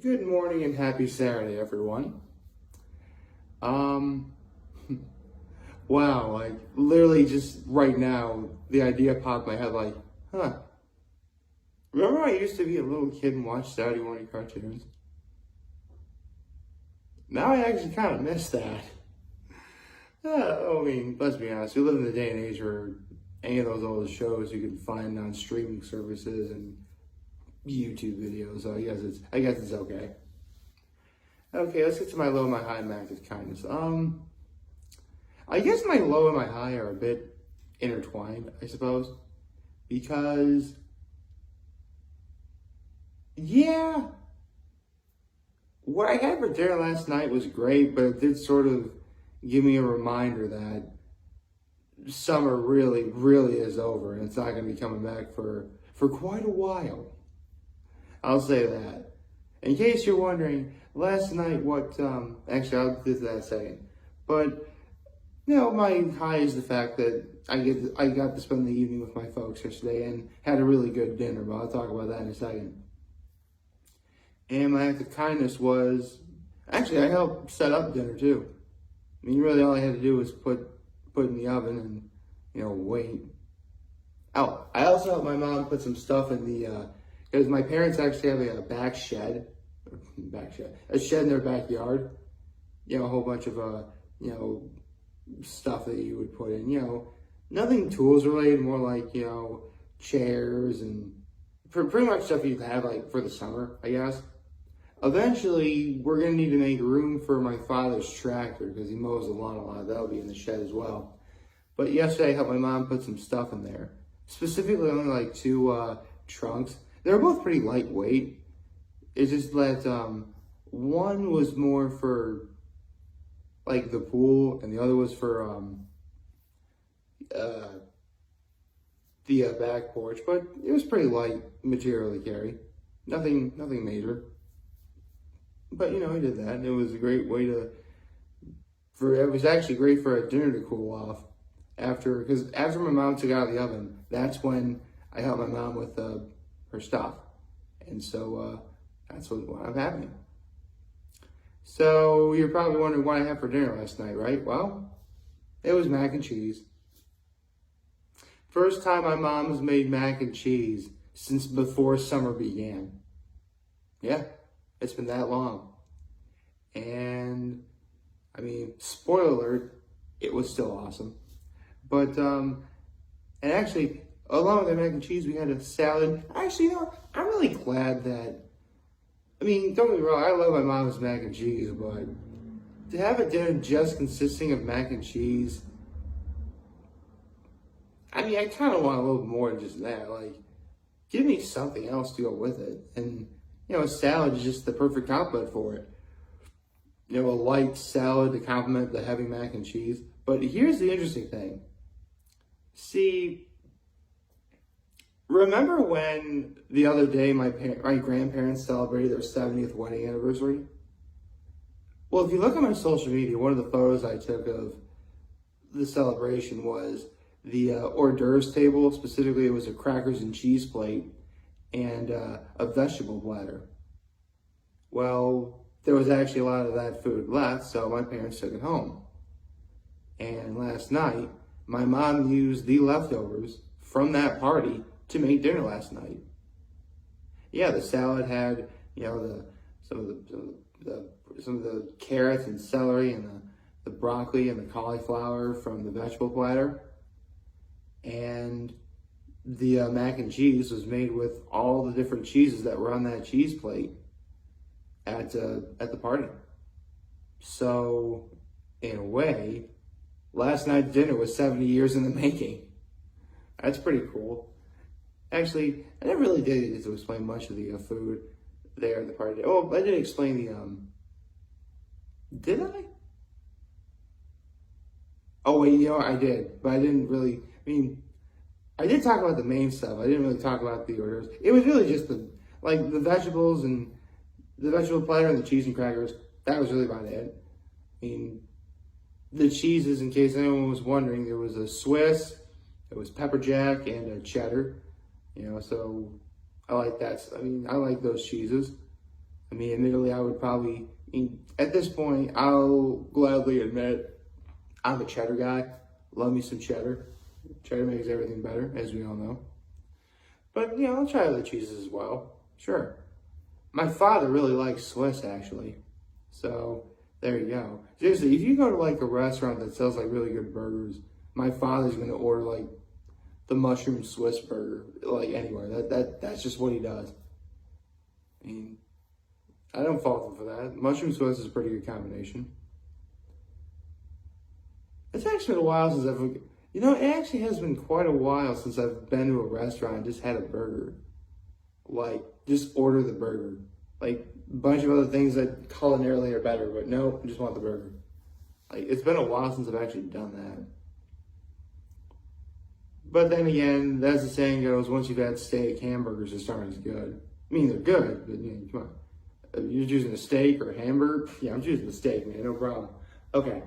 Good morning and happy Saturday, everyone. Um, wow, like literally just right now, the idea popped in my head like, huh, remember I used to be a little kid and watch Saturday morning cartoons? Now I actually kind of miss that. I mean, let's be honest, we live in the day and age where any of those old shows you can find on streaming services and YouTube videos, so I guess it's okay. Okay, let's get to my low and my high in acts of kindness. I guess my low and my high are a bit intertwined, I suppose, because yeah, what I had for dinner last night was great, but it did sort of give me a reminder that summer really, really is over, and it's not going to be coming back for quite a while. I'll say that. In case you're wondering, last night actually I'll do that in a second, but my high is the fact that I got to spend the evening with my folks yesterday and had a really good dinner, but I'll talk about that in a second. And my act of kindness was, actually I helped set up dinner too. I mean, really all I had to do was put in the oven and, wait. Oh, I also helped my mom put some stuff in because my parents actually have a shed in their backyard. A whole bunch of, stuff that you would put in, nothing tools related, more like, chairs and pretty much stuff you'd have like for the summer, I guess. Eventually, we're going to need to make room for my father's tractor because he mows the lawn a lot. That'll be in the shed as well. But yesterday, I helped my mom put some stuff in there. Specifically, only like two trunks. They were both pretty lightweight. It's just that one was more for like the pool, and the other was for the back porch. But it was pretty light material to carry. Nothing major. But he did that, and it was a great way it was actually great for a dinner to cool off because after my mom took it out of the oven, that's when I helped my mom with her stuff. And so that's what wound up happening. So you're probably wondering what I had for dinner last night, right? Well, it was mac and cheese. First time my mom has made mac and cheese since before summer began. Yeah. It's been that long. And, I mean, spoiler alert, it was still awesome. But, and actually, along with the mac and cheese, we had a salad. Actually, I'm really glad that, I mean, don't get me wrong, I love my mom's mac and cheese, but to have a dinner just consisting of mac and cheese, I mean, I kind of want a little more than just that. Like, give me something else to go with it. And, a salad is just the perfect complement for it. A light salad to complement the heavy mac and cheese. But here's the interesting thing. See, remember when the other day my grandparents celebrated their 70th wedding anniversary? Well, if you look at my social media, one of the photos I took of the celebration was the hors d'oeuvres table. Specifically, it was a crackers and cheese plate and a vegetable platter. Well, there was actually a lot of that food left, so my parents took it home. And last night, my mom used the leftovers from that party to make dinner last night. Yeah, the salad had, some of the carrots and celery and the broccoli and the cauliflower from the vegetable platter. And the mac and cheese was made with all the different cheeses that were on that cheese plate at the party. So, in a way, last night's dinner was 70 years in the making. That's pretty cool. Actually, I never really did get to explain much of the food there at the party. Oh, I did explain did I? Oh wait, I did, but I didn't really. I mean, I did talk about the main stuff. I didn't really talk about the hors d'oeuvres. It was really just the vegetables and the vegetable platter and the cheese and crackers. That was really about it. I mean, the cheeses, in case anyone was wondering, there was a Swiss, there was pepper jack, and a cheddar. So I like that. I mean, I like those cheeses. I mean, admittedly, I would probably, I mean, at this point, I'll gladly admit I'm a cheddar guy. Love me some cheddar. Cheddar makes everything better, as we all know. But, you know, I'll try other cheeses as well. Sure. My father really likes Swiss, actually. So, there you go. Seriously, if you go to like a restaurant that sells like really good burgers, my father's going to order like the mushroom Swiss burger, like anywhere. That's just what he does. I mean, I don't fault him for that. Mushroom Swiss is a pretty good combination. It's actually been a while since it actually has been quite a while since I've been to a restaurant and just had a burger. Like, just order the burger. Like, a bunch of other things that culinarily are better, but no, I just want the burger. Like, it's been a while since I've actually done that. But then again, as the saying goes, once you've had steak, hamburgers just aren't as good. I mean, they're good, but you know, come on. If you're choosing a steak or a hamburger, yeah, I'm choosing the steak, man, no problem. Okay,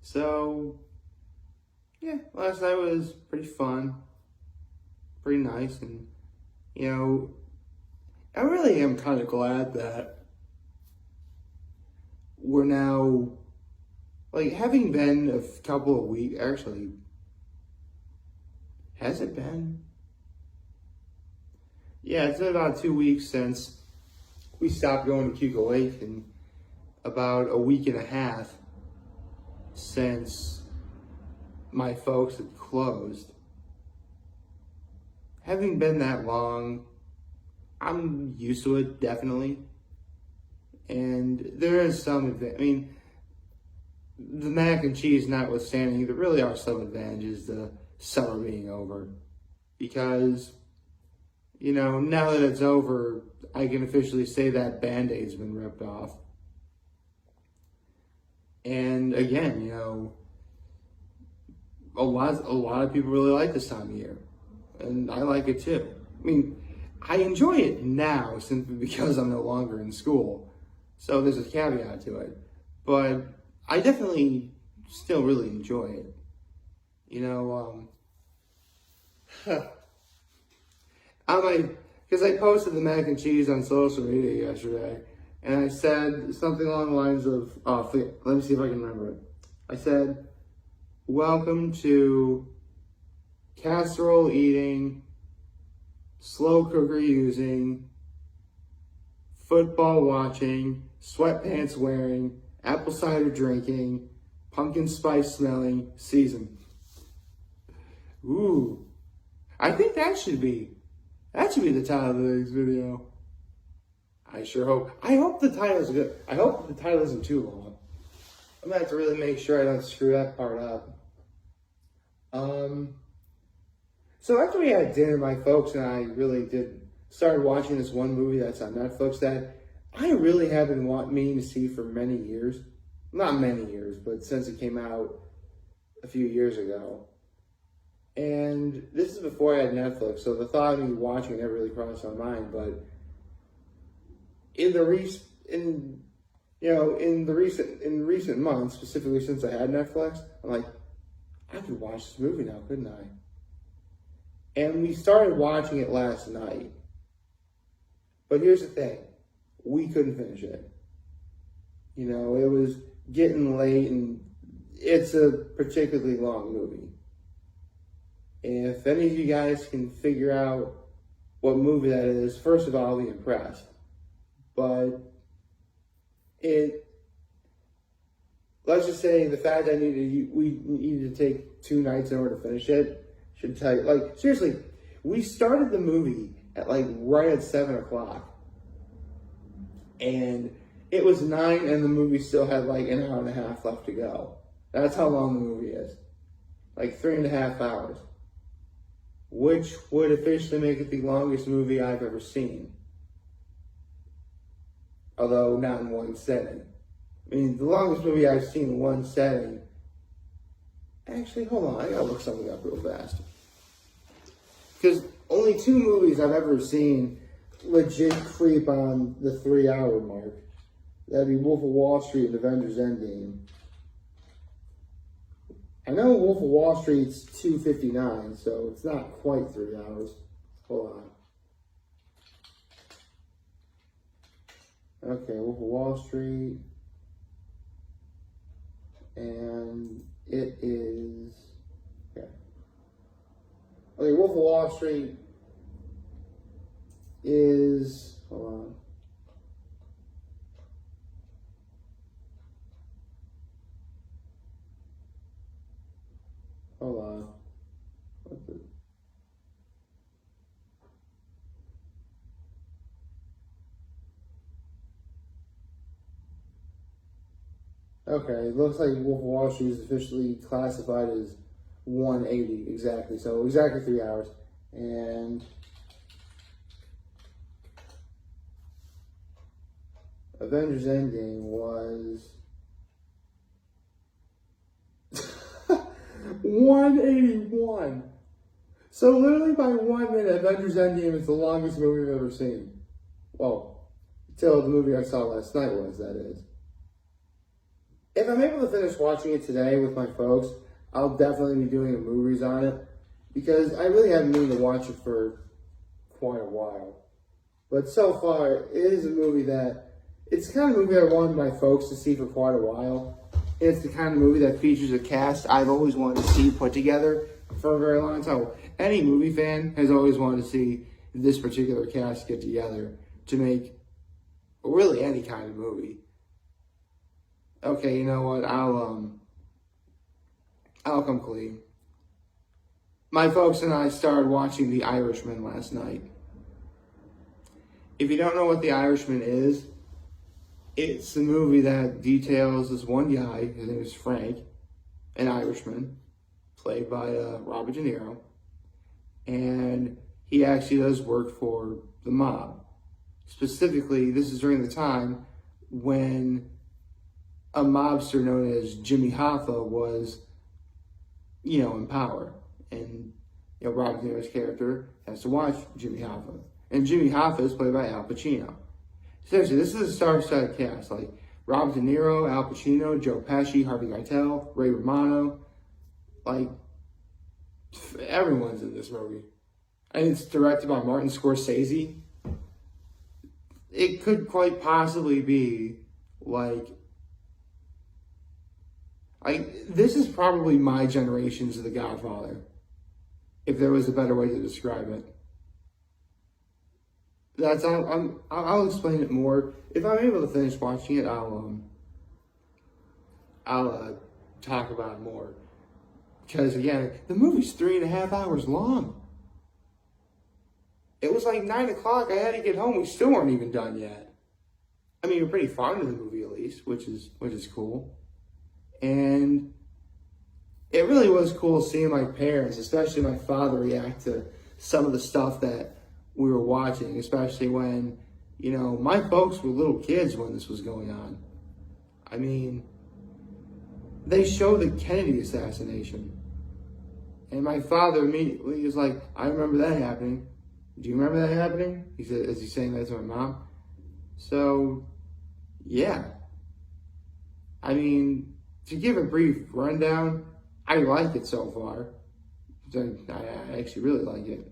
so, yeah, last night was pretty fun, pretty nice, and, you know, I really am kind of glad that we're now, like, having been a couple of weeks, actually, has it been? Yeah, it's been about 2 weeks since we stopped going to Cuca Lake, and about a week and a half since my folks had closed. Having been that long, I'm used to it, definitely. And there is some, I mean, the mac and cheese notwithstanding, there really are some advantages to summer being over. Because, you know, now that it's over, I can officially say that Band-Aid's been ripped off. And again, you know, a lot of people really like this time of year. And I like it too. I mean, I enjoy it now simply because I'm no longer in school. So there's a caveat to it. But I definitely still really enjoy it. You know, because I posted the mac and cheese on social media yesterday, and I said something along the lines of, let me see if I can remember it. I said, welcome to casserole eating, slow cooker using, football watching, sweatpants wearing, apple cider drinking, pumpkin spice smelling season. Ooh, I think that should be the title of today's video. I sure hope. I hope the title's good. I hope the title isn't too long. I'm gonna have to really make sure I don't screw that part up. So after we had dinner, my folks and I really started watching this one movie that's on Netflix that I really have been meaning to see for many years. Not many years, but since it came out a few years ago. And this is before I had Netflix, so the thought of me watching it never really crossed my mind. But in recent months, specifically since I had Netflix, I'm like, I could watch this movie now, couldn't I? And we started watching it last night. But here's the thing, we couldn't finish it. You know, it was getting late, and it's a particularly long movie. If any of you guys can figure out what movie that is, first of all, I'll be impressed. But let's just say the fact that we needed to take 2 nights in order to finish it should tell you, like, seriously, we started the movie at like right at 7 o'clock. And it was 9 and the movie still had like an hour and a half left to go. That's how long the movie is. Like 3.5 hours. Which would officially make it the longest movie I've ever seen. Although not in one setting. I mean, the longest movie I've seen in one setting. Actually, hold on, I gotta look something up real fast. Because only 2 movies I've ever seen legit creep on the 3-hour mark. That'd be Wolf of Wall Street and Avengers Endgame. I know Wolf of Wall Street's 2:59, so it's not quite 3 hours. Hold on. Okay, Wolf of Wall Street. And it is, yeah. Okay, Wolf of Wall Street is, hold on. Hold on. Okay, it looks like Wolf of Wall Street is officially classified as 180, exactly. So exactly 3 hours. And Avengers Endgame was 181. So literally by 1 minute, Avengers Endgame is the longest movie I've ever seen. Well, till the movie I saw last night was, that is. If I'm able to finish watching it today with my folks, I'll definitely be doing a movies on it because I really haven't been to watch it for quite a while. But so far, it is a movie that, it's the kind of movie I wanted my folks to see for quite a while. It's the kind of movie that features a cast I've always wanted to see put together for a very long time. Any movie fan has always wanted to see this particular cast get together to make really any kind of movie. Okay, you know what? I'll come clean. My folks and I started watching The Irishman last night. If you don't know what The Irishman is, it's a movie that details this one guy, his name is Frank, an Irishman, played by Robert De Niro, and he actually does work for the mob. Specifically, this is during the time when a mobster known as Jimmy Hoffa was, in power. And, Robert De Niro's character has to watch Jimmy Hoffa. And Jimmy Hoffa is played by Al Pacino. Seriously, this is a star-studded cast. Like, Robert De Niro, Al Pacino, Joe Pesci, Harvey Keitel, Ray Romano. Like, everyone's in this movie. And it's directed by Martin Scorsese. It could quite possibly be, this is probably my generation's The Godfather, if there was a better way to describe it. I'll explain it more. If I'm able to finish watching it, I'll talk about it more. Because again, the movie's 3.5 hours long. It was like 9 o'clock. I had to get home. We still weren't even done yet. I mean, we're pretty far into the movie at least, which is cool. And it really was cool seeing my parents, especially my father, react to some of the stuff that we were watching, especially when, my folks were little kids when this was going on. I mean, they showed the Kennedy assassination. And my father immediately was like, I remember that happening. Do you remember that happening? He said, as he's saying that to my mom. So, yeah. I mean, to give a brief rundown, I like it so far. I actually really like it.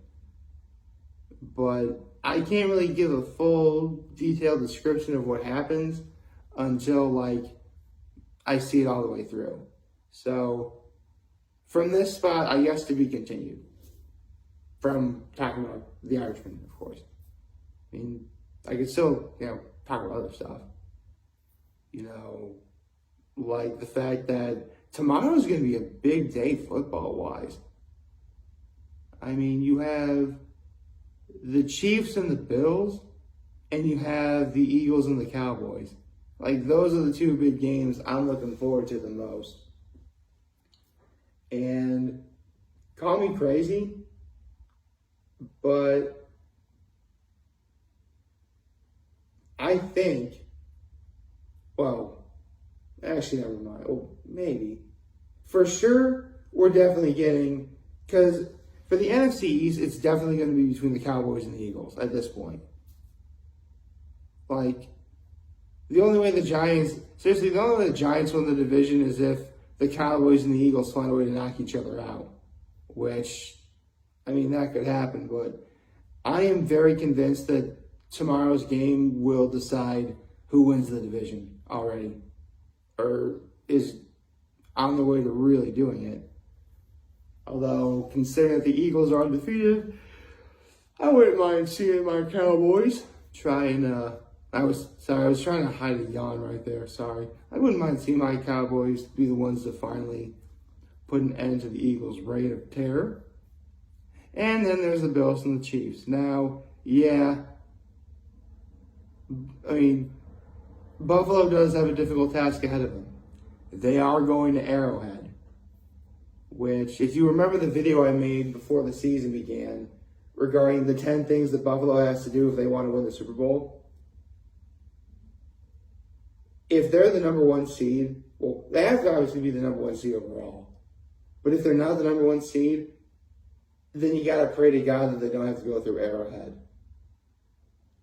But I can't really give a full detailed description of what happens until I see it all the way through. So from this spot, I guess to be continued. From talking about The Irishman, of course. I mean, I could still, talk about other stuff. Like the fact that tomorrow is going to be a big day football-wise. I mean, you have the Chiefs and the Bills, and you have the Eagles and the Cowboys. Those are the two big games I'm looking forward to the most. And call me crazy, but I think, actually, never mind. Oh, maybe. For sure, we're definitely getting, because for the NFC East, it's definitely going to be between the Cowboys and the Eagles at this point. The only way the Giants win the division is if the Cowboys and the Eagles find a way to knock each other out. Which, that could happen, but I am very convinced that tomorrow's game will decide who wins the division already, or is on the way to really doing it. Although, considering that the Eagles are undefeated, I wouldn't mind seeing my Cowboys try and, I was trying to hide a yawn right there, sorry. I wouldn't mind seeing my Cowboys be the ones to finally put an end to the Eagles' reign of terror. And then there's the Bills and the Chiefs. Now, yeah, I mean, Buffalo does have a difficult task ahead of them. They are going to Arrowhead, which, if you remember the video I made before the season began regarding the 10 things that Buffalo has to do if they want to win the Super Bowl, if they're the number one seed, well, they have to obviously be the number one seed overall. But if they're not the number one seed, then you got to pray to God that they don't have to go through Arrowhead.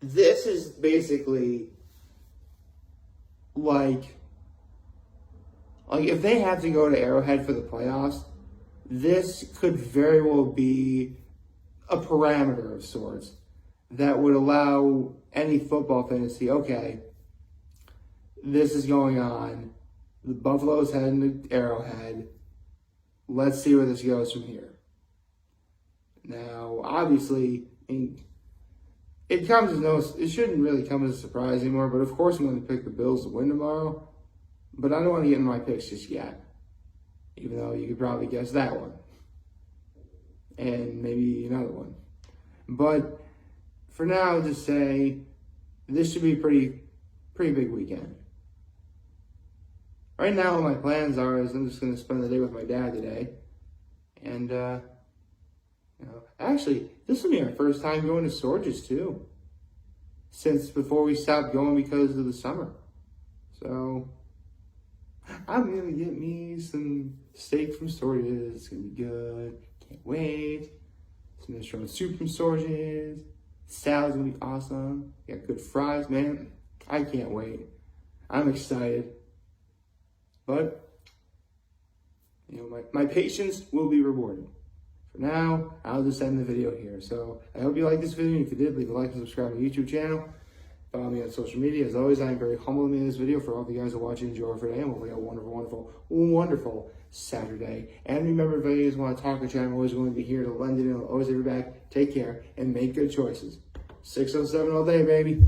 This is basically like if they have to go to Arrowhead for the playoffs, this could very well be a parameter of sorts that would allow any football fan to see, okay, this is going on. The Buffalo's heading to Arrowhead. Let's see where this goes from here. Now, obviously, I mean, it shouldn't really come as a surprise anymore, but of course I'm going to pick the Bills to win tomorrow. But I don't want to get in my picks just yet, even though you could probably guess that one. And maybe another one. But for now, I'll just say this should be a pretty big weekend. Right now, what my plans are is I'm just going to spend the day with my dad today. And, actually, this will be our first time going to Sorges, too. Since before we stopped going because of the summer. So, I'm going to get me some steak from Sorges. It's going to be good. Can't wait. Some Minestrone soup from Sorges. Salad's going to be awesome. Got good fries, man. I can't wait. I'm excited. But, my patience will be rewarded. For now, I'll just end the video here. So, I hope you liked this video. If you did, leave a like and subscribe to my YouTube channel. Follow me on social media. As always, I am very humble to make this video. For all of you guys who watch and enjoy for today, and hopefully a wonderful, wonderful, wonderful Saturday. And remember, if you guys want to talk to chat, I'm always going to be here to lend it in. I'll always have your back. Take care and make good choices. 607 all day, baby.